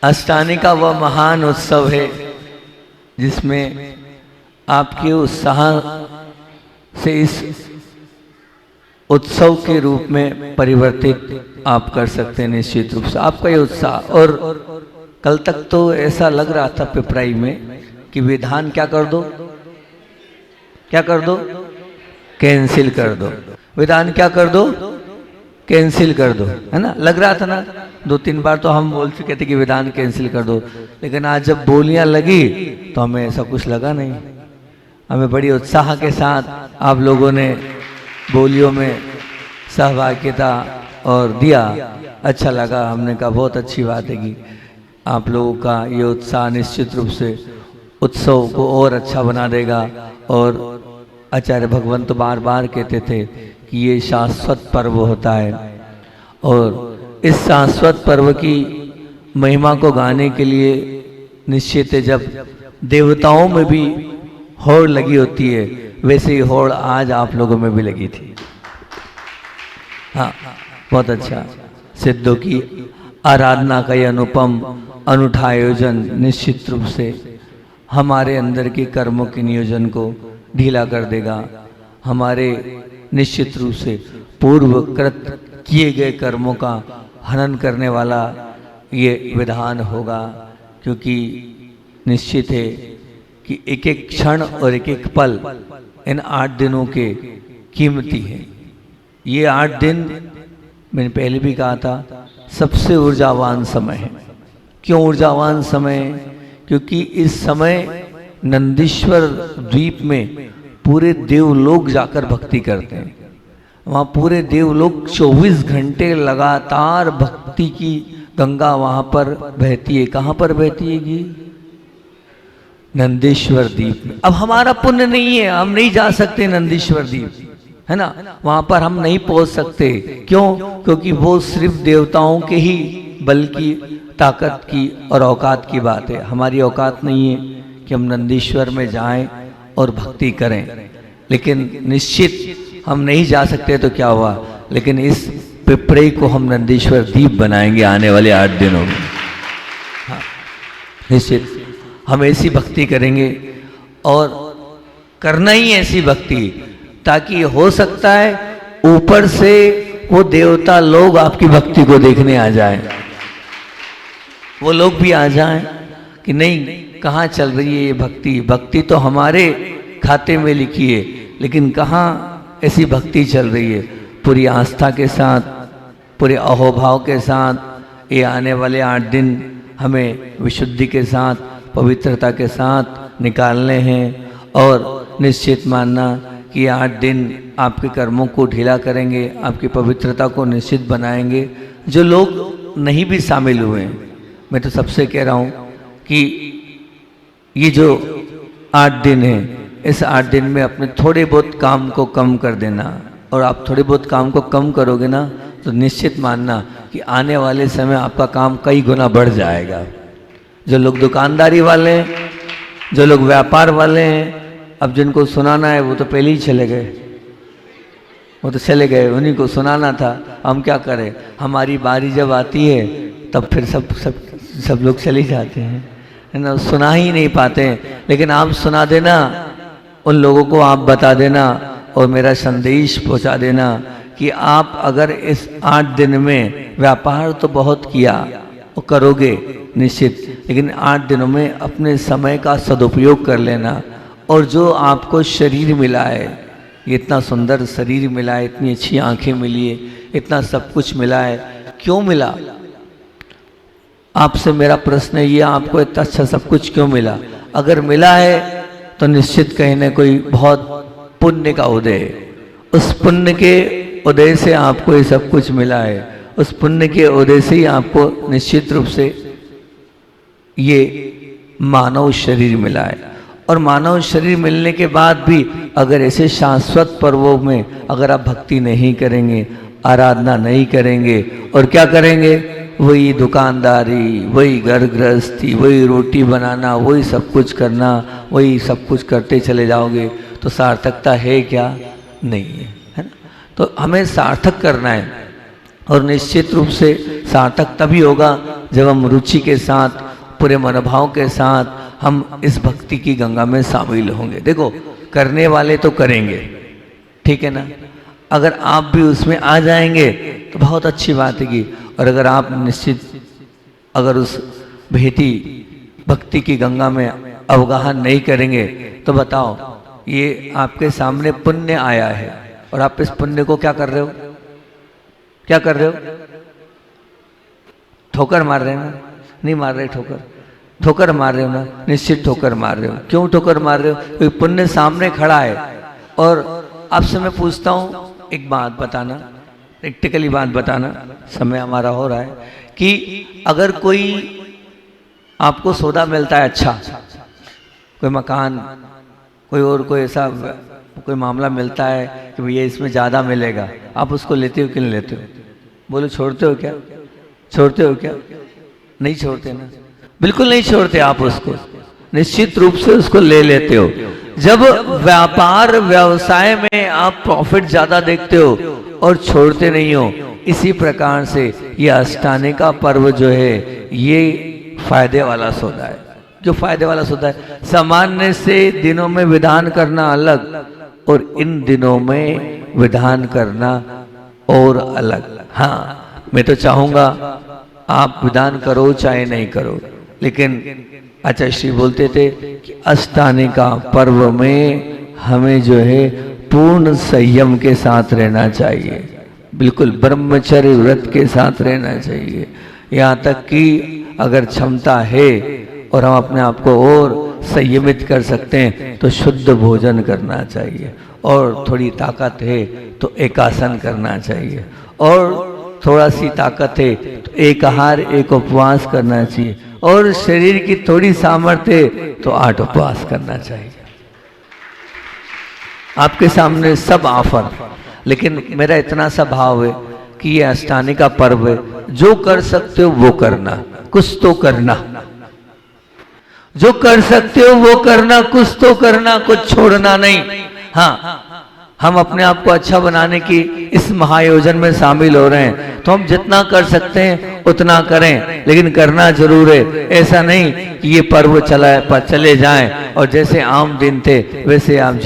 अष्टानी का वह महान उत्सव है जिसमें आपके उत्साह से इस उत्सव के रूप में परिवर्तित आप कर सकते हैं। निश्चित रूप से आपका ये उत्साह, और कल तक तो ऐसा लग रहा था पिपराई में कि विधान क्या कर दो, क्या कर दो, कैंसिल कर दो, विधान क्या कर दो, कैंसिल कर दो, है ना, लग रहा था ना। 2-3 बार तो हम बोल चुके थे कि विधान कैंसिल कर दो, लेकिन आज जब बोलियां लगी तो हमें ऐसा कुछ लगा नहीं। हमें बड़ी उत्साह के साथ आप लोगों ने बोलियों में सहभागिता और दिया, अच्छा लगा। हमने कहा बहुत अच्छी बात है कि आप लोगों का ये उत्साह निश्चित रूप से उत्सव को और अच्छा बना देगा। और आचार्य भगवंत तो बार बार कहते थे कि ये शाश्वत पर्व होता है, और इस शाश्वत पर्व की महिमा को गाने के लिए निश्चित है, जब देवताओं में भी होड़ लगी होती है वैसे ही होड़ आज आप लोगों में भी लगी थी। हाँ, बहुत अच्छा। सिद्धों की आराधना का ये अनुपम अनूठा आयोजन निश्चित रूप से हमारे अंदर के कर्मों के नियोजन को ढीला कर देगा। हमारे निश्चित रूप से पूर्वकृत किए गए कर्मों का हनन करने वाला ये विधान होगा, क्योंकि निश्चित है कि एक एक क्षण और एक एक पल इन 8 दिनों के कीमती है। ये 8 दिन मैंने पहले भी कहा था सबसे ऊर्जावान समय है। क्यों ऊर्जावान समय है? क्योंकि इस समय नंदीश्वर द्वीप में पूरे देवलोक जाकर भक्ति करते हैं। वहाँ पूरे देवलोक 24 घंटे लगातार भक्ति की गंगा वहाँ पर बहती है। कहाँ पर बहती है? नंदीश्वर द्वीप में। अब हमारा पुण्य नहीं है, हम नहीं जा सकते नंदीश्वर द्वीप, है ना, वहाँ पर हम नहीं पहुँच सकते। क्यों? क्योंकि वो सिर्फ देवताओं के ही बल की, ताकत की और औकात की बात है। हमारी औकात नहीं है कि हम नंदीश्वर में जाएं और भक्ति करें। लेकिन निश्चित हम नहीं जा सकते तो क्या हुआ, लेकिन इस पिपरे को हम नंदीश्वर द्वीप बनाएंगे आने वाले 8 दिनों में। हाँ, निश्चित हम ऐसी भक्ति करेंगे, और करना ही ऐसी भक्ति ताकि हो सकता है ऊपर से वो देवता लोग आपकी भक्ति को देखने आ जाएं। वो लोग भी आ जाएं कि नहीं, कहाँ चल रही है ये भक्ति। भक्ति तो हमारे खाते में लिखी है, लेकिन कहाँ ऐसी भक्ति चल रही है। पूरी आस्था के साथ, पूरे अहोभाव के साथ ये आने वाले 8 दिन हमें विशुद्धि के साथ, पवित्रता के साथ निकालने हैं। और निश्चित मानना कि 8 दिन आपके कर्मों को ढीला करेंगे, आपकी पवित्रता को निश्चित बनाएंगे। जो लोग नहीं भी शामिल हुए हैं, मैं तो सबसे कह रहा हूँ कि ये जो 8 दिन है, इस 8 दिन में अपने थोड़े बहुत काम को कम कर देना। और आप थोड़े बहुत काम को कम करोगे ना, तो निश्चित मानना कि आने वाले समय आपका काम कई गुना बढ़ जाएगा। जो लोग दुकानदारी वाले हैं, जो लोग व्यापार वाले हैं, अब जिनको सुनाना है वो तो पहले ही चले गए, वो तो चले गए, उन्हीं को सुनाना था। हम क्या करें, हमारी बारी जब आती है तब फिर सब लोग चले जाते हैं, है ना, सुना ही नहीं पाते हैं। लेकिन आप सुना देना, उन लोगों को आप बता देना और मेरा संदेश पहुंचा देना कि आप अगर इस 8 दिन में व्यापार तो बहुत किया और करोगे निश्चित, लेकिन 8 दिनों में अपने समय का सदुपयोग कर लेना। और जो आपको शरीर मिला है, इतना सुंदर शरीर मिला है, इतनी अच्छी आंखें मिली है, इतना सब कुछ मिला है, क्यों मिला? आपसे मेरा प्रश्न है, ये आपको इतना अच्छा सब कुछ क्यों मिला? अगर मिला है तो निश्चित कहीं ना कोई बहुत पुण्य का उदय है। उस पुण्य के उदय से आपको ये सब कुछ मिला है। उस पुण्य के उदय से ही आपको निश्चित रूप से ये मानव शरीर मिला है। और मानव शरीर मिलने के बाद भी अगर ऐसे शाश्वत पर्वों में अगर आप भक्ति नहीं करेंगे, आराधना नहीं करेंगे, और क्या करेंगे, वही दुकानदारी, वही घर गृहस्थी, वही रोटी बनाना, वही सब कुछ करना, वही सब कुछ करते चले जाओगे, तो सार्थकता है क्या? नहीं है, है ना। तो हमें सार्थक करना है, और निश्चित रूप से सार्थक तभी होगा जब हम रुचि के साथ, पूरे मनोभाव के साथ हम इस भक्ति की गंगा में शामिल होंगे। देखो, करने वाले तो करेंगे, ठीक है ना। अगर आप भी उसमें आ जाएंगे तो बहुत अच्छी बात है कि, और अगर आप निश्चित अगर उस भेटी भक्ति की गंगा में अवगाहन नहीं करेंगे तो बताओ, ये आपके सामने पुण्य आया है और आप इस पुण्य को क्या कर रहे हो? क्या कर रहे हो? ठोकर मार रहे हो ना? नहीं मार रहे ठोकर? ठोकर मार रहे हो ना? निश्चित ठोकर मार रहे हो। क्यों ठोकर मार रहे हो? क्योंकि पुण्य सामने खड़ा है। और आपसे मैं पूछता हूं, एक बात बताना, प्रैक्टिकली बात बताना, समय हमारा हो रहा है, कि अगर कोई आपको सौदा मिलता है, अच्छा कोई मकान, कोई और कोई ऐसा कोई मामला मिलता है कि भैया इसमें ज़्यादा मिलेगा, आप उसको लेते हो कि नहीं लेते हो? बोलो, छोड़ते हो क्या? छोड़ते हो क्या? नहीं छोड़ते ना, बिल्कुल नहीं छोड़ते आप उसको, निश्चित रूप से उसको ले लेते हो। जब व्यापार व्यवसाय में आप प्रॉफिट ज़्यादा देखते हो और छोड़ते नहीं हो, इसी प्रकार से ये अष्टाने का पर्व जो है ये फायदे वाला सौदा है। जो फायदे वाला सौदा है, सामान्य से दिनों में विधान करना अलग और इन दिनों में विधान करना और अलग। हाँ, मैं तो चाहूंगा आप विधान करो चाहे नहीं करो, लेकिन आचार्य श्री बोलते थे कि अष्टाने का पर्व में हमें जो है पूर्ण संयम के साथ रहना चाहिए, बिल्कुल ब्रह्मचर्य व्रत के साथ रहना चाहिए। यहाँ तक कि अगर क्षमता है और हम अपने आप को और संयमित कर सकते हैं तो शुद्ध भोजन करना चाहिए, और थोड़ी ताकत है तो एकासन करना चाहिए, और थोड़ा सी ताकत है तो एक आहार एक उपवास करना चाहिए, और शरीर की थोड़ी सामर्थ्य है तो 8 उपवास करना चाहिए। आपके सामने सब ऑफर, लेकिन मेरा इतना सा भाव है कि ये अष्टाने का पर्व है, जो कर सकते हो वो करना, कुछ तो करना, जो कर सकते हो वो करना, कुछ तो करना, कुछ छोड़ना नहीं। हाँ, हम अपने आप को अच्छा बनाने की इस महायोजन में शामिल हो रहे हैं तो हम जितना कर सकते हैं उतना करें, लेकिन करना जरूर है। ऐसा नहीं कि ये पर्व चले जाएं और जैसे आम दिन थे वैसे आप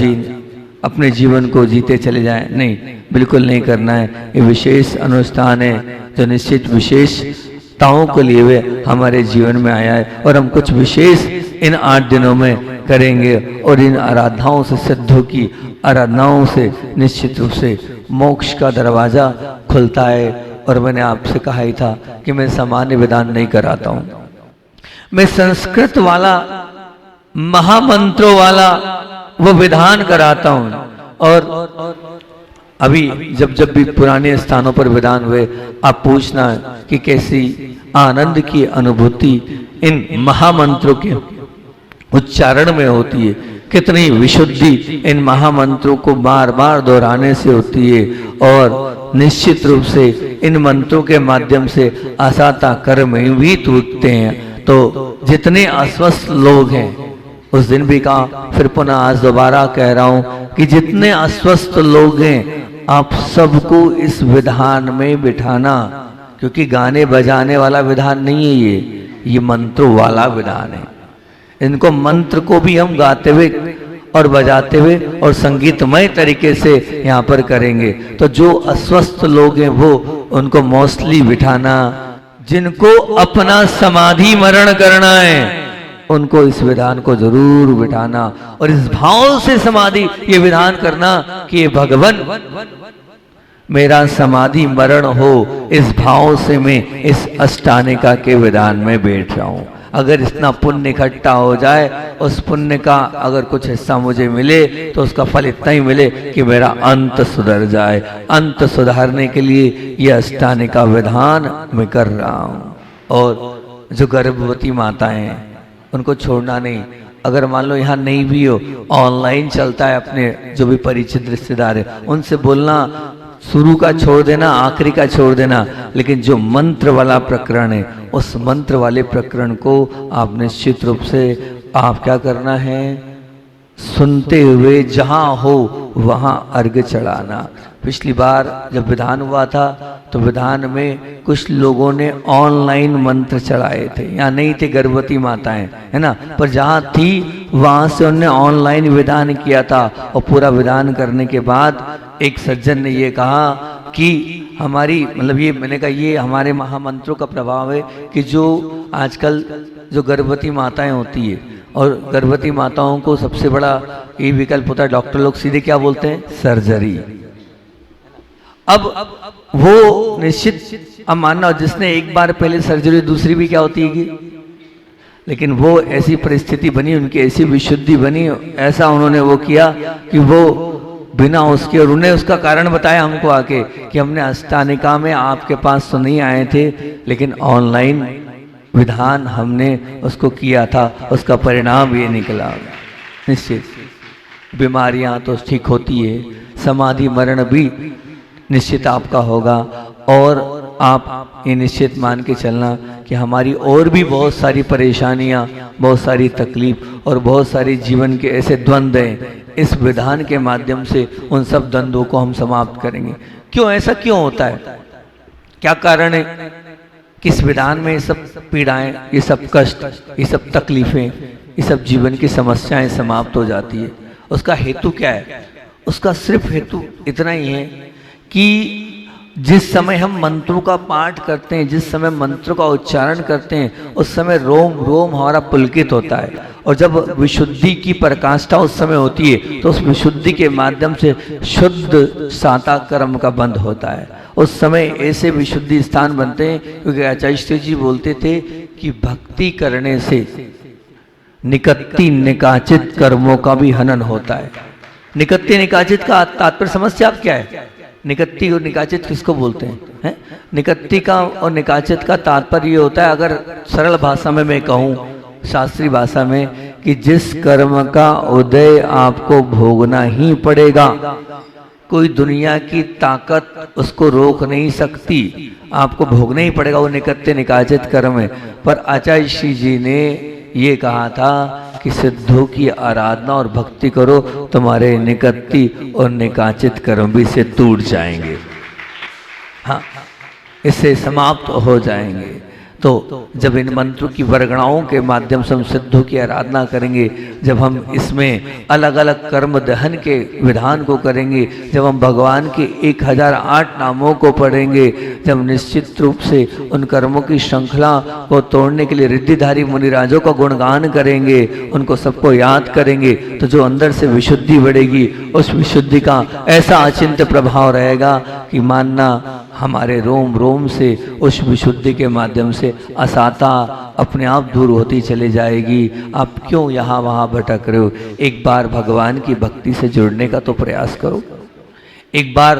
अपने जीवन को जीते चले जाएं, नहीं, बिल्कुल नहीं करना है। ये विशेष अनुष्ठान है जो निश्चित विशेषताओं को लिए हुए हमारे जीवन में आया है, और हम कुछ विशेष इन 8 दिनों में करेंगे, और इन आराधनाओं से, सिद्धों की आराधनाओं से निश्चित रूप से मोक्ष का दरवाजा खुलता है। और मैंने आपसे कहा ही था कि मैं सामान्य विधान नहीं कराता हूं, मैं संस्कृत वाला महामंत्रों वाला वो विधान कराता हूं। और अभी जब भी पुराने स्थानों पर विधान हुए, आप पूछना कि कैसी आनंद की अनुभूति इन महामंत्रों के उच्चारण में होती है, कितनी विशुद्धि इन महामंत्रों को बार बार दोहराने से होती है, और निश्चित रूप से इन मंत्रों के माध्यम से असाता कर्म भी टूटते हैं। तो जितने अस्वस्थ लोग हैं, उस दिन भी कहा, फिर पुनः आज दोबारा कह रहा हूं कि जितने अस्वस्थ लोग हैं आप सबको इस विधान में बिठाना, क्योंकि गाने बजाने वाला विधान नहीं है, ये मंत्रों वाला विधान है। इनको मंत्र को भी हम गाते हुए और बजाते हुए और संगीतमय तरीके से यहाँ पर करेंगे। तो जो अस्वस्थ लोग हैं वो उनको मोस्टली बिठाना, जिनको अपना समाधि मरण करना है उनको इस विधान को जरूर बिठाना, और इस भाव से समाधि ये विधान करना कि ये भगवान मेरा समाधि मरण हो, इस भाव से मैं इस अष्टानिका के विधान में बैठ रहा हूं। अगर इतना पुण्य इकट्ठा हो जाए, उस पुण्य का अगर कुछ हिस्सा मुझे मिले तो उसका फल इतना ही मिले कि मेरा अंत सुधर जाए। अंत सुधारने के लिए यह अष्टानिका विधान मैं कर रहा हूं। और जो गर्भवती माताएं हैं उनको छोड़ना नहीं। अगर मान लो यहाँ नहीं भी हो, ऑनलाइन चलता है, अपने जो भी परिचित रिश्तेदार है उनसे बोलना, शुरू का छोड़ देना, आखिरी का छोड़ देना, लेकिन जो मंत्र वाला प्रकरण है उस मंत्र वाले प्रकरण को आप निश्चित रूप से आप क्या करना है, सुनते हुए जहां हो वहां अर्घ्य चढ़ाना। पिछली बार जब विधान हुआ था तो तो विधान में कुछ लोगों ने ऑनलाइन मंत्र चढ़ाए थे, यहाँ नहीं थे गर्भवती माताएं, है ना, पर जहाँ थी वहाँ से उन्होंने ऑनलाइन विधान किया था। और पूरा विधान करने के बाद एक सज्जन ने ये कहा कि हमारी मतलब ये मैंने कहा ये हमारे महामंत्रों का प्रभाव है कि जो आजकल जो गर्भवती माताएं होती है और गर्भवती माताओं को सबसे बड़ा ये विकल्प होता है, डॉक्टर लोग सीधे क्या बोलते हैं, सर्जरी। अब वो निश्चित अब मानना जिसने एक बार पहले सर्जरी, दूसरी भी क्या होती है, लेकिन वो ऐसी परिस्थिति बनी, उनकी ऐसी विशुद्धि बनी, ऐसा उन्होंने वो किया कि वो बिना उसके, और उन्हें उसका कारण बताया हमको आके कि हमने अस्तानिका में आपके पास तो नहीं आए थे, लेकिन ऑनलाइन विधान हमने उसको किया था, उसका परिणाम ये निकला। निश्चित बीमारियां तो ठीक होती है, समाधि मरण भी निश्चित आपका होगा, और आप ये निश्चित मान के चलना कि हमारी और भी बहुत सारी परेशानियां, बहुत सारी तकलीफ और बहुत सारी जीवन के ऐसे द्वंद्व हैं, इस विधान के माध्यम से उन सब द्वंद्वों को हम समाप्त करेंगे। क्यों ऐसा क्यों होता है, क्या कारण है, किस विधान में ये सब पीड़ाएं, ये सब कष्ट, ये सब तकलीफें, ये सब जीवन की समस्याएं समाप्त हो जाती है? उसका हेतु क्या है? उसका सिर्फ हेतु इतना ही है कि जिस समय हम मंत्रों का पाठ करते हैं, जिस समय मंत्रों का उच्चारण करते हैं, उस समय रोम रोम हमारा पुलकित होता है, और जब विशुद्धि की प्रकाष्ठा उस समय होती है तो उस विशुद्धि के माध्यम से शुद्ध साता कर्म का बंध होता है। उस समय ऐसे विशुद्धि स्थान बनते हैं, क्योंकि आचार्य जी बोलते थे कि भक्ति करने से निकत्ति निकाचित कर्मों का भी हनन होता है। निकत्ति निकाचित का तात्पर्य समझते आप क्या है? निकत्ति और निकाचित किसको बोलते हैं? निकत्ति का और निकाचित का तात्पर्य ये होता है, अगर सरल भाषा में मैं कहूँ, शास्त्रीय भाषा में, कि जिस कर्म का उदय आपको भोगना ही पड़ेगा, कोई दुनिया की ताकत उसको रोक नहीं सकती, आपको भोगना ही पड़ेगा, वो निकत्ते निकाचित कर्म है। पर आचार्य श्री जी ने ये कहा था कि सिद्धों की आराधना और भक्ति करो, तुम्हारे निकत्ती और निकाचित कर्म भी से टूट जाएंगे, हाँ, इससे समाप्त हो जाएंगे। तो जब इन मंत्रों की वर्गणाओं के माध्यम से हम सिद्धों की आराधना करेंगे, जब हम इसमें अलग अलग कर्म दहन के विधान को करेंगे, जब हम भगवान के 1008 नामों को पढ़ेंगे, जब निश्चित रूप से उन कर्मों की श्रृंखला को तोड़ने के लिए रिद्धिधारी मुनिराजों का गुणगान करेंगे, उनको सबको याद करेंगे, तो जो अंदर से विशुद्धि बढ़ेगी, उस विशुद्धि का ऐसा अचिंत्य प्रभाव रहेगा कि मानना हमारे रोम रोम से उस विशुद्धि के माध्यम से असाता अपने आप दूर होती चली जाएगी। आप क्यों यहाँ वहाँ भटक रहे हो? एक बार भगवान की भक्ति से जुड़ने का तो प्रयास करो, एक बार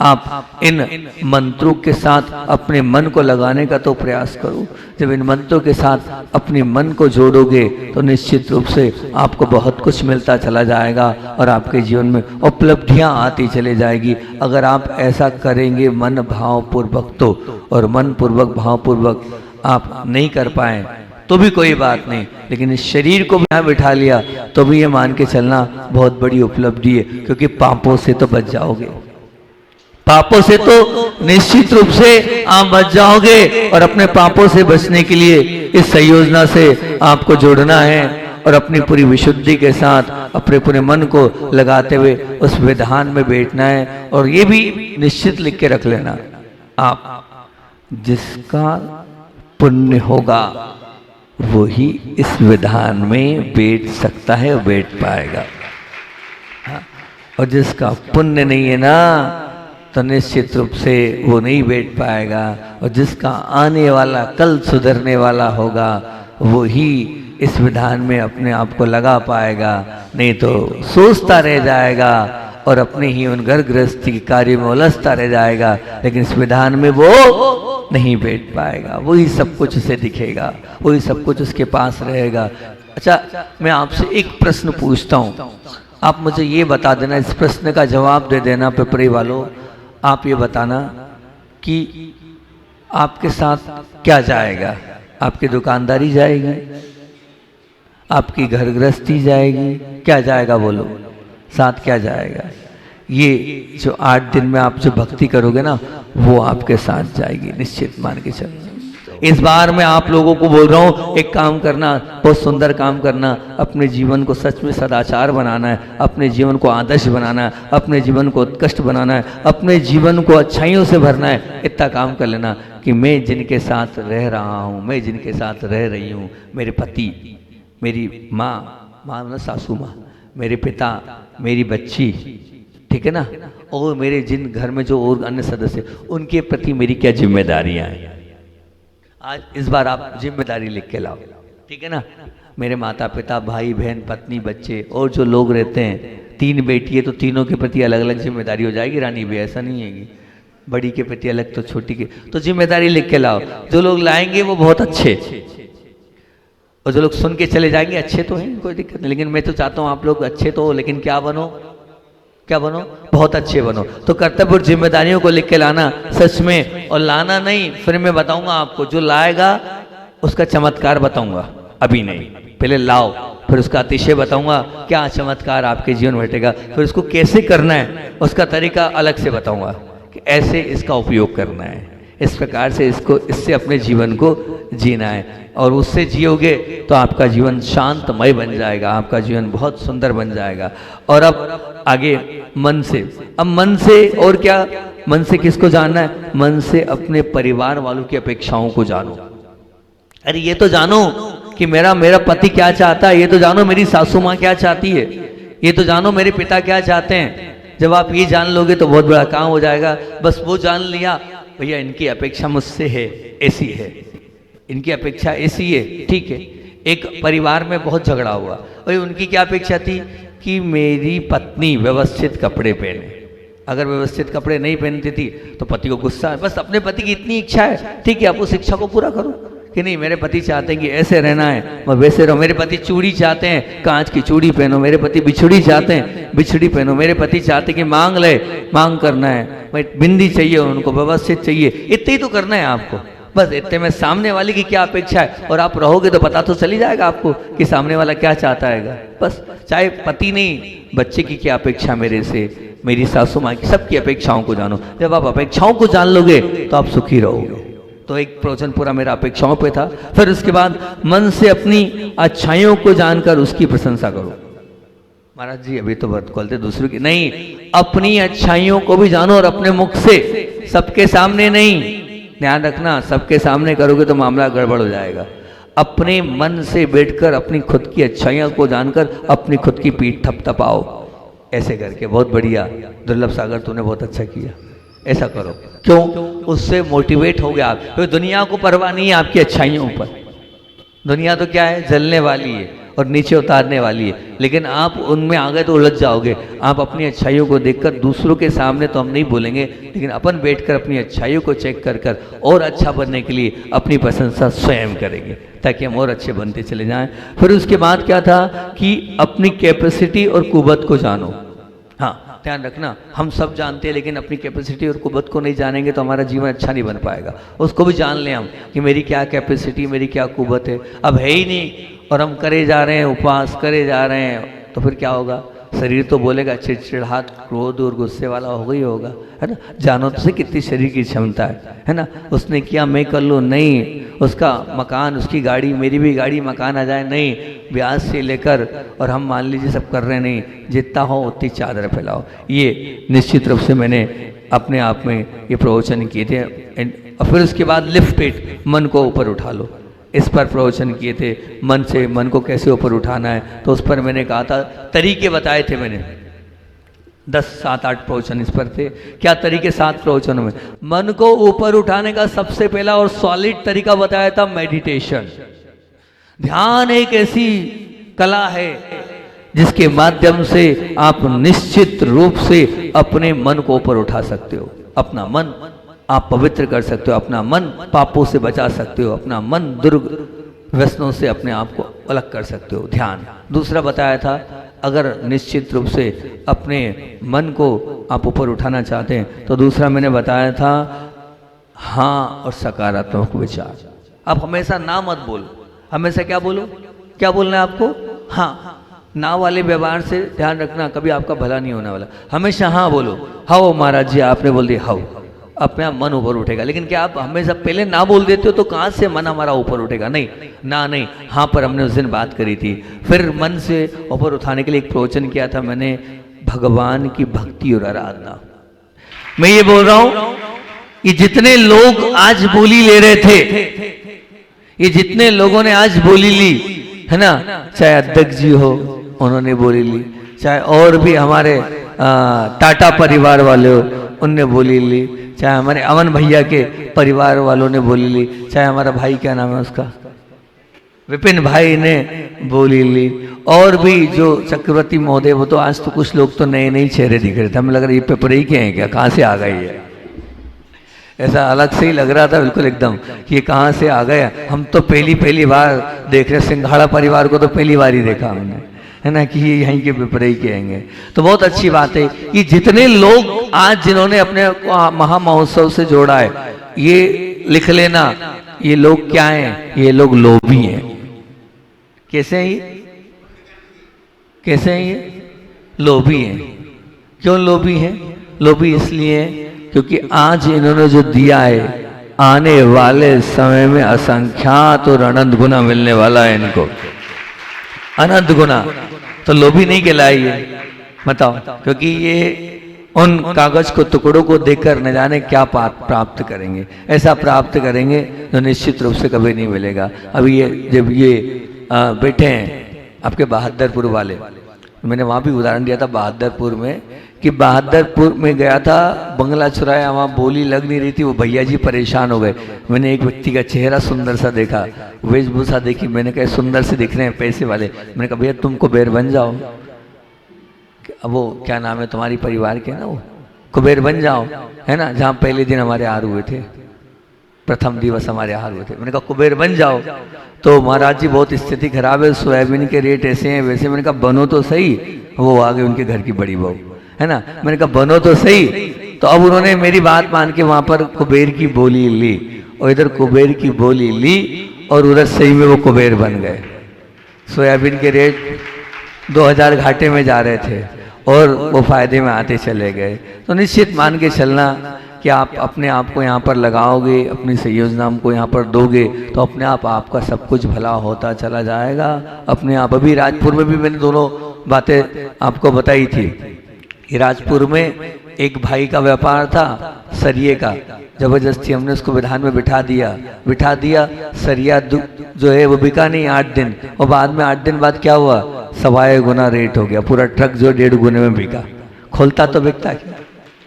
आप इन मंत्रों के साथ अपने मन को लगाने का तो प्रयास करो। जब इन मंत्रों के साथ अपने मन को जोड़ोगे तो निश्चित रूप से आपको बहुत कुछ मिलता चला जाएगा और आपके जीवन में उपलब्धियां आती चली जाएगी। अगर आप ऐसा करेंगे मन भावपूर्वक तो, और मन पूर्वक भावपूर्वक आप नहीं कर पाए तो भी कोई बात नहीं, लेकिन इस शरीर को यहाँ बिठा लिया तो भी ये मान के चलना बहुत बड़ी उपलब्धि है, क्योंकि पापों से तो बच जाओगे, पापों से तो निश्चित रूप से आप बच जाओगे। और अपने पापों से बचने के लिए इस संयोजना से आपको जोड़ना है और अपनी पूरी विशुद्धि के साथ अपने पूरे मन को लगाते हुए उस विधान में बैठना है। और ये भी निश्चित लिख के रख लेना, आप जिसका पुण्य होगा वो ही इस विधान में बैठ सकता है और बैठ पाएगा, और जिसका पुण्य नहीं है ना तो निश्चित रूप से वो नहीं बैठ पाएगा। और जिसका आने वाला कल सुधरने वाला होगा वो ही इस विधान में अपने आप को लगा पाएगा, नहीं तो सोचता रह जाएगा और अपने ही उन घर गृहस्थी के कार्य में उलझता रह जाएगा, लेकिन इस विधान में वो नहीं बैठ पाएगा। वही सब कुछ उसे दिखेगा, वही सब कुछ उसके पास रहेगा। अच्छा, मैं आपसे एक प्रश्न पूछता हूँ, आप मुझे ये बता देना, इस प्रश्न का जवाब दे देना पिपरी वालों। आप ये बताना कि आपके साथ क्या जाएगा? आपकी दुकानदारी जाएगी, आपकी घर गृहस्थी जाएगी, क्या जाएगा बोलो? साथ क्या जाएगा? ये जो 8 दिन में आप जो भक्ति करोगे ना, वो आपके साथ जाएगी, निश्चित मान के चलना। इस बार मैं आप लोगों को बोल रहा हूँ, एक काम करना, बहुत सुंदर काम करना, अपने जीवन को सच में सदाचार बनाना है, अपने जीवन को आदर्श बनाना है, अपने जीवन को उत्कृष्ट बनाना है, अपने जीवन को अच्छाइयों से भरना है। इतना काम कर लेना कि मैं जिनके साथ रह रहा हूँ, मैं जिनके साथ रह रही हूँ, मेरे पति, मेरी माँ ना सासू माँ, मेरे पिता, मेरी बच्ची, ठीक है ना, और मेरे जिन घर में जो और अन्य सदस्य, उनके प्रति मेरी क्या जिम्मेदारियाँ हैं। आज इस बार आप जिम्मेदारी लिख के लाओ, ठीक है ना। मेरे माता पिता, भाई बहन, पत्नी, बच्चे और जो लोग रहते हैं, 3 बेटी है तो तीनों के प्रति अलग अलग जिम्मेदारी हो जाएगी। रानी भी ऐसा नहीं है कि बड़ी के प्रति अलग तो छोटी के, तो जिम्मेदारी लिख के लाओ। जो लोग लाएंगे वो बहुत अच्छे, और जो लोग सुन के चले जाएंगे अच्छे तो हैं, कोई दिक्कत नहीं। लेकिन मैं तो चाहता हूँ आप लोग अच्छे तो हो, लेकिन क्या बनो, क्या बनो, बहुत अच्छे बनो। तो कर्तव्य और जिम्मेदारियों को लिख के लाना सच में, और लाना नहीं, फिर मैं बताऊंगा आपको, जो लाएगा उसका चमत्कार बताऊंगा, अभी नहीं, पहले लाओ, फिर उसका अतिशय बताऊंगा, क्या चमत्कार आपके जीवन में घटेगा। फिर उसको कैसे करना है उसका तरीका अलग से बताऊंगा, कि ऐसे इसका उपयोग करना है, इस प्रकार से इससे अपने जीवन को जीना है, और उससे जियोगे तो आपका जीवन शांतमय बन जाएगा, आपका जीवन बहुत सुंदर बन जाएगा। और अब आगे मन से, अब मन से और क्या, मन से किसको जानना है, मन से अपने परिवार वालों की अपेक्षाओं को जानो। अरे ये तो जानो कि मेरा पति क्या चाहता है, ये तो जानो मेरी सासू माँ क्या चाहती है, ये तो जानो मेरे पिता क्या चाहते हैं। जब आप ये जान लोगे तो बहुत बड़ा काम हो जाएगा। बस वो जान लिया, भैया इनकी अपेक्षा मुझसे है, ऐसी है, इनकी अपेक्षा ऐसी है, ठीक है। एक परिवार में बहुत झगड़ा हुआ, और उनकी क्या अपेक्षा थी कि मेरी पत्नी व्यवस्थित कपड़े पहने। अगर व्यवस्थित कपड़े नहीं पहनती थी तो पति को गुस्सा है। बस अपने पति की इतनी इच्छा है, ठीक है, आप उस इच्छा को पूरा करो कि नहीं, मेरे पति चाहते हैं कि ऐसे रहना है, मैं वैसे रहो। मेरे पति चूड़ी चाहते हैं, कांच की चूड़ी पहनो। मेरे पति बिछड़ी चाहते हैं, बिछड़ी पहनो। मेरे पति चाहते हैं कि मांग ले, मांग करना है। मैं बिंदी चाहिए, उनको व्यवस्थित चाहिए। इतने ही तो करना है आपको, बस इतने में सामने वाले की क्या अपेक्षा है, और आप रहोगे तो पता तो चल ही जाएगा आपको कि सामने वाला क्या चाहता है। बस चाहे पति नहीं, बच्चे की क्या अपेक्षा मेरे से, मेरी सासू माँ की, सबकी अपेक्षाओं को जानो। जब आप अपेक्षाओं को जान लोगे तो आप सुखी रहोगे। तो एक प्रवचन पूरा मेरा अपेक्षाओं पे था। फिर उसके बाद मन से अपनी अच्छाइयों को जानकर उसकी प्रशंसा करो। महाराज जी अभी तो बात खोलते दूसरों की नहीं, अपनी अच्छाइयों को भी जानो, और अपने मुख से, सबके सामने नहीं। ध्यान रखना, सबके सामने करोगे तो मामला गड़बड़ हो जाएगा। अपने मन से बैठकर अपनी खुद की अच्छाइयों को जानकर अपनी खुद की पीठ थपथपाओ, ऐसे करके। बहुत बढ़िया दुर्लभ सागर, तूने बहुत अच्छा किया, ऐसा करो। क्यों? उससे मोटिवेट हो गया आप। तो दुनिया को परवाह नहीं है आपकी अच्छाइयों पर। दुनिया तो क्या है, जलने वाली है और नीचे उतारने वाली है, लेकिन आप उनमें आ गए तो उलझ जाओगे। आप अपनी अच्छाइयों को देखकर, दूसरों के सामने तो हम नहीं बोलेंगे, लेकिन अपन बैठकर अपनी अच्छाइयों को चेक कर कर और अच्छा बनने के लिए अपनी प्रशंसा स्वयं करेंगे, ताकि हम और अच्छे बनते चले जाएं। फिर उसके बाद क्या था कि अपनी कैपेसिटी और कुवत को जानो। हाँ, ध्यान रखना, हम सब जानते हैं, लेकिन अपनी कैपेसिटी और कुवत को नहीं जानेंगे तो हमारा जीवन अच्छा नहीं बन पाएगा। उसको भी जान लें हम कि मेरी क्या कैपेसिटी, मेरी क्या कुवत है। अब है ही नहीं और हम करे जा रहे हैं, उपवास करे जा रहे हैं, तो फिर क्या होगा? शरीर तो बोलेगा, चिड़चिड़ाहट, क्रोध और गुस्से वाला होगा ही होगा, है ना। जानो तो से कितनी शरीर की क्षमता है ना। उसने किया मैं कर लूँ, नहीं। उसका मकान, उसकी गाड़ी, मेरी भी गाड़ी मकान आ जाए, नहीं। ब्याज से लेकर और हम मान लीजिए सब कर रहे हैं, नहीं। जितना हो उतनी चादर फैलाओ। ये निश्चित रूप से मैंने अपने आप में ये प्रवचन किए थे। और फिर उसके बाद लिफ्ट इट, मन को ऊपर उठा लो, इस पर प्रवचन किए थे। मन से, मन को कैसे ऊपर उठाना है, तो उस पर मैंने कहा था, तरीके बताए थे मैंने। 10, 7, 8 प्रवचन इस पर थे। क्या तरीके? 7 प्रवचनों में मन को ऊपर उठाने का सबसे पहला और सॉलिड तरीका बताया था मेडिटेशन। ध्यान एक ऐसी कला है जिसके माध्यम से आप निश्चित रूप से अपने मन को ऊपर उठा सकते हो। अपना मन आप पवित्र कर सकते हो, अपना मन पापों से बचा सकते हो, अपना मन दुर्व्यसनों से अपने आप को अलग कर सकते हो। ध्यान। दूसरा बताया था, अगर निश्चित रूप से अपने मन को आप ऊपर उठाना चाहते हैं तो दूसरा मैंने बताया था, हाँ और सकारात्मक विचार। अब हमेशा ना मत बोलो, हमेशा क्या बोलो? क्या बोलना है आपको? हाँ। ना वाले व्यवहार से ध्यान रखना, कभी आपका भला नहीं होने वाला। हमेशा हाँ बोलो, हाओ महाराज जी, आपने बोल दिया हाओ, अपने आप मन ऊपर उठेगा। लेकिन क्या आप हमेशा पहले ना बोल देते हो तो कहाँ से मन हमारा ऊपर उठेगा? नहीं, ना नहीं, हाँ पर हमने उस दिन बात करी थी। फिर मन से ऊपर उठाने के लिए एक प्रवचन किया था मैंने, भगवान की भक्ति और आराधना। मैं ये बोल रहा हूं, ये जितने लोग आज बोली ले रहे थे, ये जितने लोगों ने आज बोली ली है ना, चाहे अध्यक्ष जी हो उन्होंने बोली ली, चाहे और भी हमारे टाटा परिवार वाले हो उनने बोली ली, चाहे हमारे अमन भैया के परिवार वालों ने बोली ली, चाहे हमारा भाई क्या नाम है उसका, विपिन भाई ने बोली ली, और भी जो चक्रवर्ती महोदय, वो तो आज तो कुछ लोग तो नए नए चेहरे दिख रहे थे, हमें लग रहा है ये पेपर ही के हैं क्या, कहाँ से आ गए ये, ऐसा अलग से ही लग रहा था बिल्कुल एकदम कि ये कहाँ से आ गया। हम तो पहली बार देख रहे, सिंघाड़ा परिवार को तो पहली बार ही देखा हमने, है ना, कि ये यहीं के पेपर ही के आएंगे। तो बहुत अच्छी बात है, ये जितने लोग आज जिन्होंने अपने महा महोत्सव से जोड़ा है, ये लिख लेना, ये लोग क्या हैं? ये लोग लोभी हैं। कैसे हैं ये? कैसे हैं ये? लोभी हैं। क्यों लोभी हैं? लोभी इसलिए क्योंकि आज इन्होंने जो दिया है, आने वाले समय में असंख्यात और अनंत गुना मिलने वाला है इनको, अनंत गुना। तो लोभी नहीं कहलाइए, बताओ, क्योंकि ये उन कागज को टुकड़ों को देखकर न जाने क्या प्राप्त करेंगे, ऐसा प्राप्त करेंगे जो निश्चित रूप से कभी नहीं मिलेगा। अभी ये जब ये बैठे हैं आपके बहादुरपुर वाले, मैंने वहाँ भी उदाहरण दिया था बहादुरपुर में, कि बहादुरपुर में गया था, बंगला चुराया, वहाँ बोली लग नहीं रही थी, वो भैया जी परेशान हो गए। मैंने एक व्यक्ति का चेहरा सुंदर सा देखा, वेशभूषा देखी, मैंने कहा सुंदर से दिख रहे हैं पैसे वाले, मैंने कहा भैया तुम कुबेर बन जाओ। अब वो क्या नाम है तुम्हारी परिवार के ना, वो कुबेर बन जाओ, है ना, जहाँ पहले दिन हमारे हार हुए थे, प्रथम दिवस हमारे हार हुए थे, मैंने कहा कुबेर बन जाओ। तो महाराज जी बहुत स्थिति खराब है, सोयाबीन के रेट ऐसे हैं वैसे, मैंने कहा बनो तो सही। वो आ गए उनके घर की बड़ी बहू, है ना, मैंने कहा बनो तो सही। तो अब उन्होंने मेरी बात मान के वहां पर कुबेर की बोली ली, और इधर कुबेर की बोली ली, और उधर सही में वो कुबेर बन गए। सोयाबीन के रेट 2000 घाटे में जा रहे थे और वो फायदे में आते चले गए। तो निश्चित मान के चलना कि आप अपने आप को यहाँ पर लगाओगे, अपनी संयोजना को यहाँ पर दोगे, तो अपने आप आपका सब कुछ भला होता चला जाएगा अपने आप। अभी राजपुर में भी मैंने दोनों बातें आपको बताई थी। राजपुर में एक भाई का व्यापार था सरिये का, जबरदस्ती हमने उसको विधान में बिठा दिया। सरिया जो है वो बिका नहीं 8 दिन, और बाद में 8 दिन बाद क्या हुआ, 1.25 गुना रेट हो गया, पूरा ट्रक जो 1.5 गुने में बिका। खोलता तो बिकता क्या,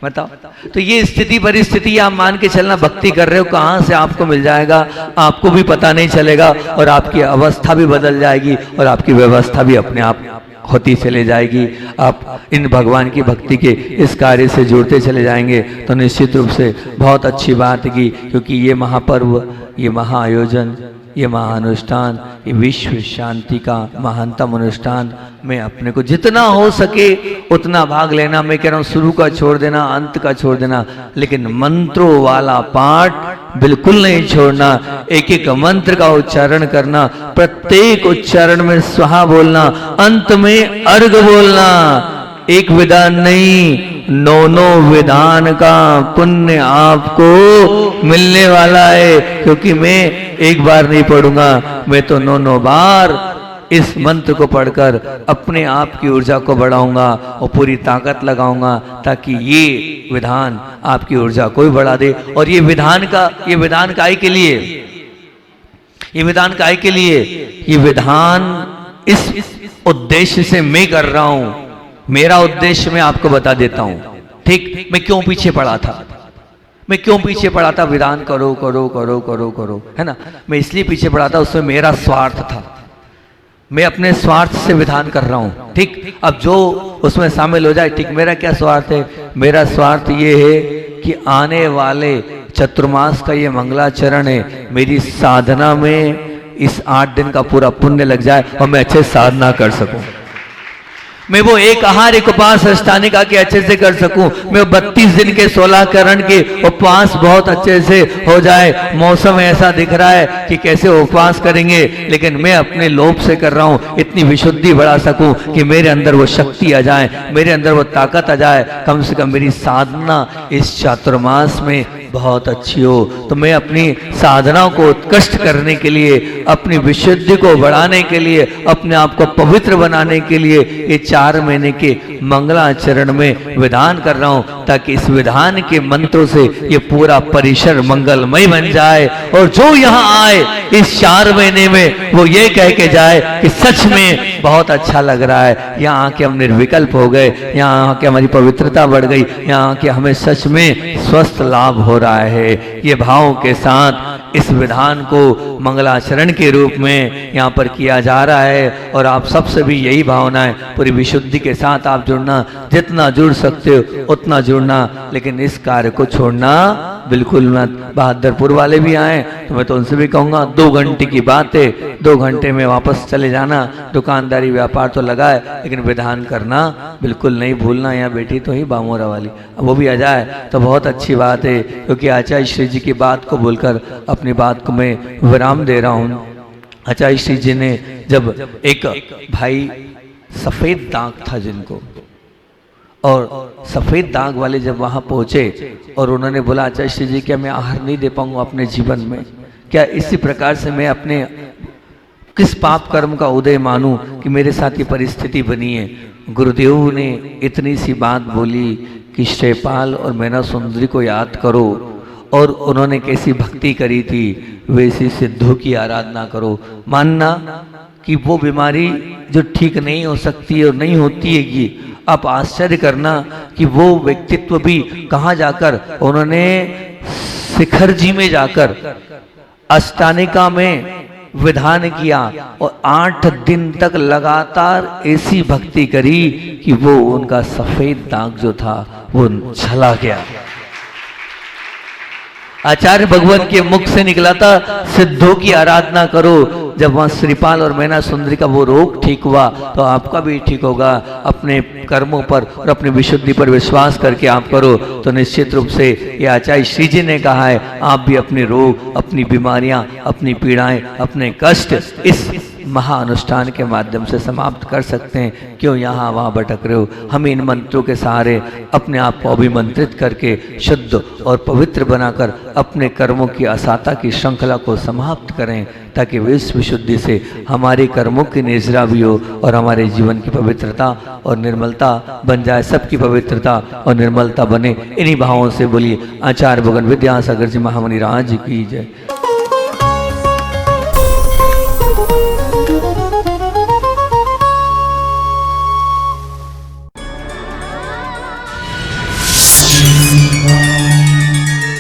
बताओ। तो ये स्थिति परिस्थिति आप मान के चलना, भक्ति कर रहे हो कहाँ से आपको मिल जाएगा, आपको भी पता नहीं चलेगा, और आपकी अवस्था भी बदल जाएगी, और आपकी व्यवस्था भी अपने आप होती चले जाएगी। आप इन भगवान की भक्ति के इस कार्य से जुड़ते चले जाएंगे तो निश्चित रूप से बहुत अच्छी बात की, क्योंकि ये महापर्व, ये महाआयोजन, ये महानुष्ठान, ये विश्व शांति का महानतम अनुष्ठान में अपने को जितना हो सके उतना भाग लेना। मैं कह रहा हूँ शुरू का छोड़ देना, अंत का छोड़ देना, लेकिन मंत्रों वाला पाठ बिल्कुल नहीं छोड़ना। एक एक मंत्र का उच्चारण करना, प्रत्येक उच्चारण में स्वाहा बोलना, अंत में अर्घ बोलना। एक विधान नहीं, 9 विधान का पुण्य आपको मिलने वाला है, क्योंकि मैं एक बार नहीं पढ़ूंगा, मैं तो 9 बार इस मंत्र को पढ़कर अपने आप की ऊर्जा को बढ़ाऊंगा और पूरी ताकत लगाऊंगा, ताकि ये विधान आपकी ऊर्जा को भी बढ़ा दे। और ये विधान काय के लिए, ये विधान काय के लिए, ये विधान इस उद्देश्य से मैं कर रहा हूं। मेरा उद्देश्य मैं आपको बता देता हूं, ठीक। मैं क्यों पीछे पड़ा था, विधान करो करो करो करो करो, है ना। मैं इसलिए पीछे पड़ा था, उसमें मेरा स्वार्थ था, मैं अपने स्वार्थ से विधान कर रहा हूं, ठीक। अब जो उसमें शामिल हो जाए, ठीक। मेरा क्या स्वार्थ है? मेरा स्वार्थ ये है कि आने वाले चतुर्मास का ये मंगलाचरण है, मेरी साधना में इस 8 दिन का पूरा पुण्य लग जाए और मैं अच्छे साधना कर सकूं। मैं वो एक आहार एक उपवास अष्टानिका के अच्छे से कर सकूं, मैं 32 दिन के 16 करण के उपवास बहुत अच्छे से हो जाए। मौसम ऐसा दिख रहा है कि कैसे उपवास करेंगे, लेकिन मैं अपने लोभ से कर रहा हूं, इतनी विशुद्धि बढ़ा सकूं कि मेरे अंदर वो शक्ति आ जाए, मेरे अंदर वो ताकत आ जाए, कम से कम मेरी साधना इस चातुर्मास में बहुत अच्छी हो। तो मैं अपनी साधनाओं को उत्कृष्ट करने के लिए, अपनी विशुद्धि को बढ़ाने के लिए, अपने आप को पवित्र बनाने के लिए ये 4 महीने के मंगलाचरण में विधान कर रहा हूं, ताकि इस विधान के मंत्रों से ये पूरा परिसर मंगलमय बन जाए। और जो यहाँ आए इस 4 महीने में वो ये कह के जाए कि सच में बहुत अच्छा लग रहा है, यहाँ आके हम निर्विकल्प हो गए, यहाँ आके हमारी पवित्रता बढ़ गई, यहाँ आके हमें सच में स्वस्थ लाभ हो रहा है। ये भाव के साथ इस विधान को मंगलाचरण के रूप में यहाँ पर किया जा रहा है। और आप सबसे भी यही भावना है, पूरी विशुद्धि के साथ आप जुड़ना, जितना जुड़ सकते हो उतना जुड़ना, लेकिन इस कार्य को छोड़ना बिल्कुल मत। बहादुरपुर वाले भी आए तो मैं तो उनसे भी कहूँगा 2 घंटे की बात है, 2 घंटे में वापस चले जाना। दुकानदारी व्यापार तो लगा है, लेकिन विधान करना बिल्कुल नहीं भूलना। यहाँ बैठी तो ही बामोरा वाली, वो भी आ जाए तो बहुत अच्छी बात है, क्योंकि आचार्य श्री जी की बात को बोलकर अपनी बात को मैं विराम दे रहा हूँ। आचार्य श्री जी ने जब एक भाई सफेद दाग था जिनको, और सफेद दाग वाले जब वहां पहुंचे और उन्होंने बोला आचार्य श्री जी क्या मैं आहार नहीं दे पाऊंगा अपने जीवन में, क्या इसी प्रकार से मैं अपने किस पाप कर्म का उदय मानूं कि मेरे साथ ये परिस्थिति बनी है। गुरुदेव ने इतनी सी बात बोली कि श्रेपाल और मैना सुंदरी को याद करो, और उन्होंने कैसी भक्ति करी थी वैसी सिद्धों की आराधना करो। मानना कि वो बीमारी जो ठीक नहीं हो सकती और नहीं होती है, कि आप आश्चर्य करना कि वो व्यक्तित्व भी कहाँ जाकर उन्होंने शिखर जी में जाकर अष्टानिका में विधान किया और 8 दिन तक लगातार ऐसी भक्ति करी कि वो उनका सफेद दाग जो था वो चला गया। आचार्य भगवान के मुख से निकला था सिद्धों की आराधना करो। जब वहां श्रीपाल और मैना सुंदरी का वो रोग ठीक हुआ तो आपका भी ठीक होगा। अपने कर्मों पर और अपनी विशुद्धि पर विश्वास करके आप करो तो निश्चित रूप से ये आचार्य श्री जी ने कहा है, आप भी अपने रोग, अपनी बीमारियां, अपनी पीड़ाएं, अपने कष्ट इस महाअनुष्ठान के माध्यम से समाप्त कर सकते हैं। क्यों यहाँ वहाँ भटक रहे हो? हम इन मंत्रों के सहारे अपने आप को अभिमंत्रित करके शुद्ध और पवित्र बनाकर अपने कर्मों की असाता की श्रृंखला को समाप्त करें, ताकि इस विशुद्धि से हमारे कर्मों की निर्जरा भी हो और हमारे जीवन की पवित्रता और निर्मलता बन जाए। सबकी पवित्रता और निर्मलता बने। इन्हीं भावों से बोलिए आचार्य भगवान विद्यासागर जी महामुनि राज की जय।